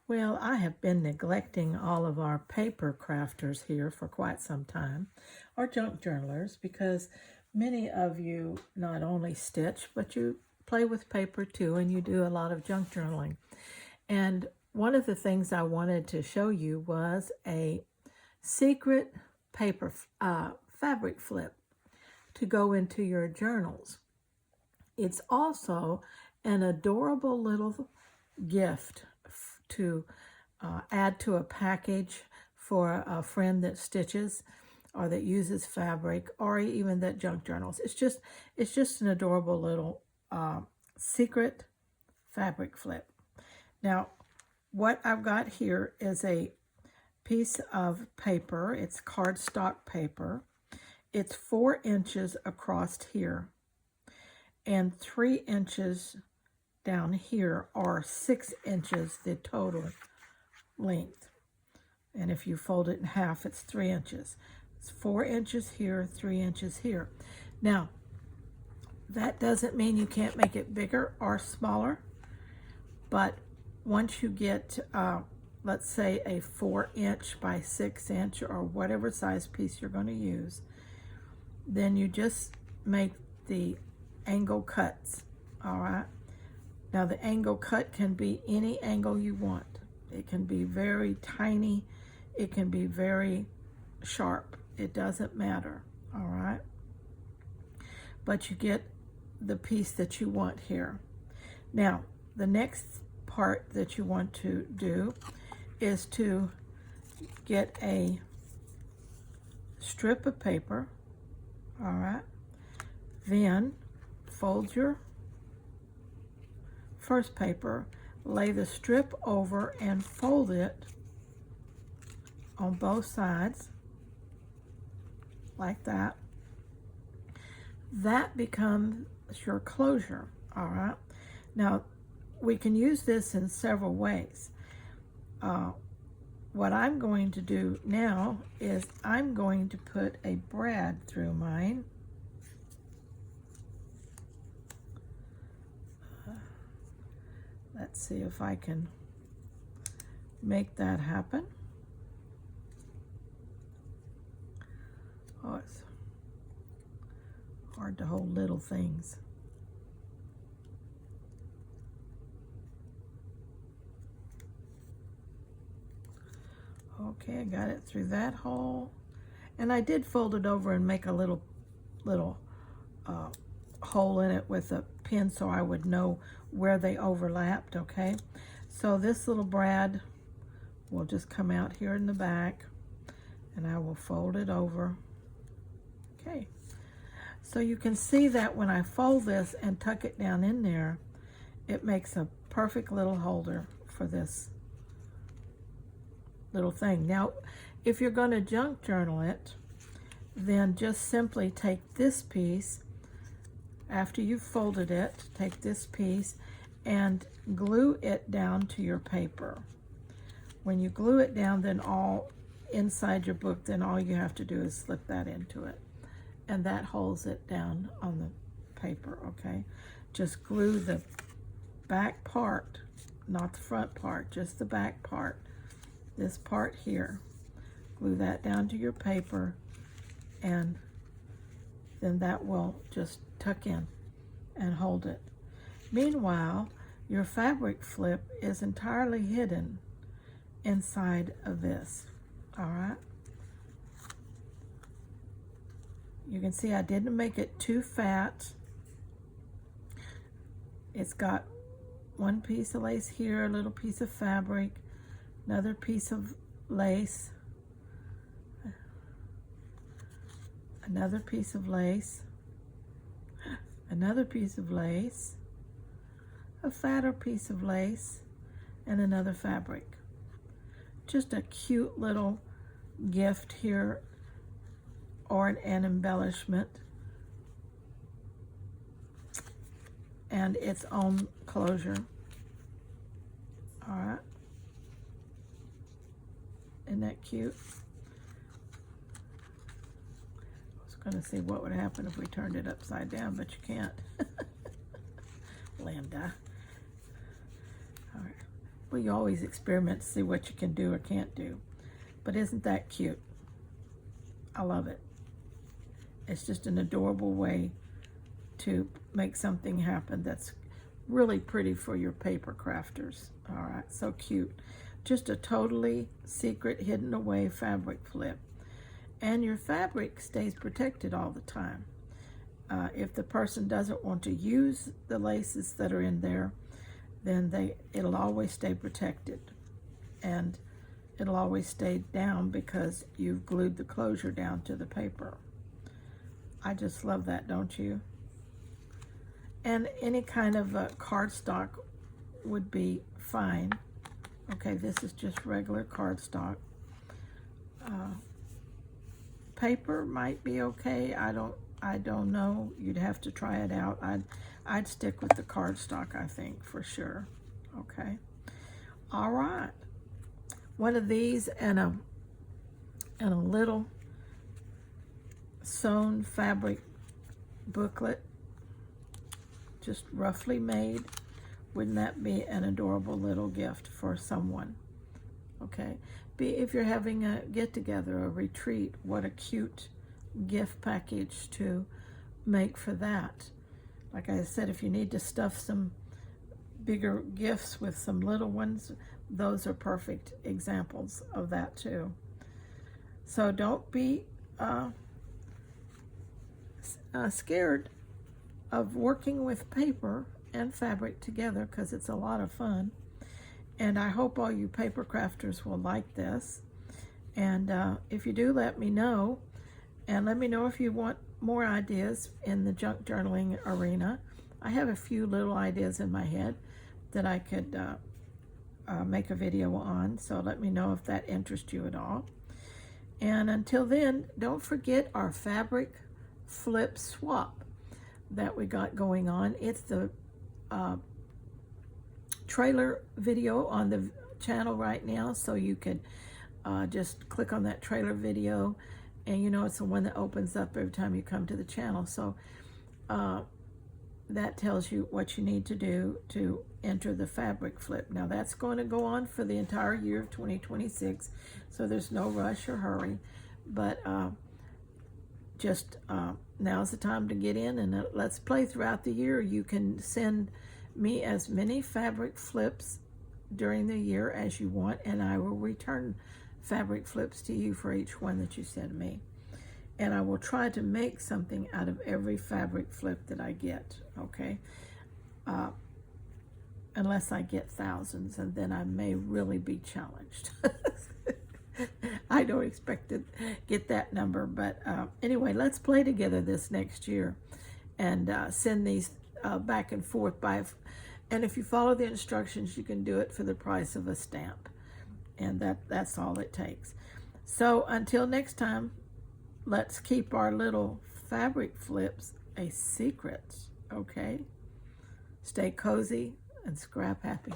Well, I have been neglecting all of our paper crafters here for quite some time, or junk journalers, because many of you not only stitch, but you play with paper too, and you do a lot of junk journaling. And one of the things I wanted to show you was a secret paper fabric flip to go into your journals. It's also an adorable little gift to add to a package for a friend that stitches or that uses fabric or even that junk journals. It's just an adorable little secret fabric flip. Now, what I've got here is a piece of paper. It's cardstock paper. It's 4 inches across here and 3 inches down here, are 6 inches the total length. And if you fold it in half, it's 3 inches. It's 4 inches here, 3 inches here. Now, that doesn't mean you can't make it bigger or smaller, but once you get, let's say, a 4-inch by 6-inch or whatever size piece you're going to use, then you just make the angle cuts, all right? Now, the angle cut can be any angle you want. It can be very tiny. It can be very sharp. It doesn't matter, all right? But you get the piece that you want here. Now, the next part that you want to do is to get a strip of paper, all right? Then fold your first paper, lay the strip over and fold it on both sides like that. That becomes your closure, all right? Now, we can use this in several ways. What I'm going to do now is I'm going to put a brad through mine. Let's see if I can make that happen. Oh, it's hard to hold little things. Okay, I got it through that hole. And I did fold it over and make a little hole in it with a pin so I would know where they overlapped, okay? So this little brad will just come out here in the back, and I will fold it over. Okay, so you can see that when I fold this and tuck it down in there, it makes a perfect little holder for this little thing. Now, if you're going to junk journal it, then just simply take this piece, after you've folded it, take this piece and glue it down to your paper. When you glue it down, then all inside your book, then all you have to do is slip that into it. And that holds it down on the paper, okay? Just glue the back part, not the front part, just the back part. This part here. Glue that down to your paper, and then that will just tuck in and hold it. Meanwhile, your fabric flip is entirely hidden inside of this, all right? You can see I didn't make it too fat. It's got one piece of lace here, a little piece of fabric, another piece of lace, another piece of lace, another piece of lace, a fatter piece of lace, and another fabric. Just a cute little gift here, or an embellishment, and its own closure. All right. Isn't that cute? I was going to see what would happen if we turned it upside down, but you can't. Linda. All right. Well, you always experiment to see what you can do or can't do. But isn't that cute? I love it. It's just an adorable way to make something happen that's really pretty for your paper crafters. All right, so cute. Just a totally secret, hidden away fabric flip. And your fabric stays protected all the time. If the person doesn't want to use the laces that are in there, then it'll always stay protected. And it'll always stay down because you've glued the closure down to the paper. I just love that, don't you? And any kind of cardstock would be fine. Okay, this is just regular cardstock. Paper might be okay. I don't know. You'd have to try it out. I'd stick with the cardstock, I think, for sure. Okay. All right. One of these and a little sewn fabric booklet, just roughly made. Wouldn't that be an adorable little gift for someone? Okay. If you're having a get-together, a retreat, what a cute gift package to make for that. Like I said, if you need to stuff some bigger gifts with some little ones, those are perfect examples of that too. So don't be scared of working with paper and fabric together, because it's a lot of fun. And I hope all you paper crafters will like this. And if you do, let me know. And let me know if you want more ideas in the junk journaling arena. I have a few little ideas in my head that I could make a video on. So let me know if that interests you at all. And until then, don't forget our fabric flip swap that we got going on. It's the trailer video on the channel right now, so you could just click on that trailer video, and you know it's the one that opens up every time you come to the channel. So that tells you what you need to do to enter the fabric flip. Now that's going to go on for the entire year of 2026, so there's no rush or hurry, but just now's the time to get in and let's play throughout the year. You can send me as many fabric flips during the year as you want, and I will return fabric flips to you for each one that you send me. And I will try to make something out of every fabric flip that I get, okay? Unless I get thousands, and then I may really be challenged. I don't expect to get that number, but anyway, let's play together this next year and send these back and forth and if you follow the instructions, you can do it for the price of a stamp, and that's all it takes. So until next time, let's keep our little fabric flips a secret, okay? Stay cozy and scrap happy.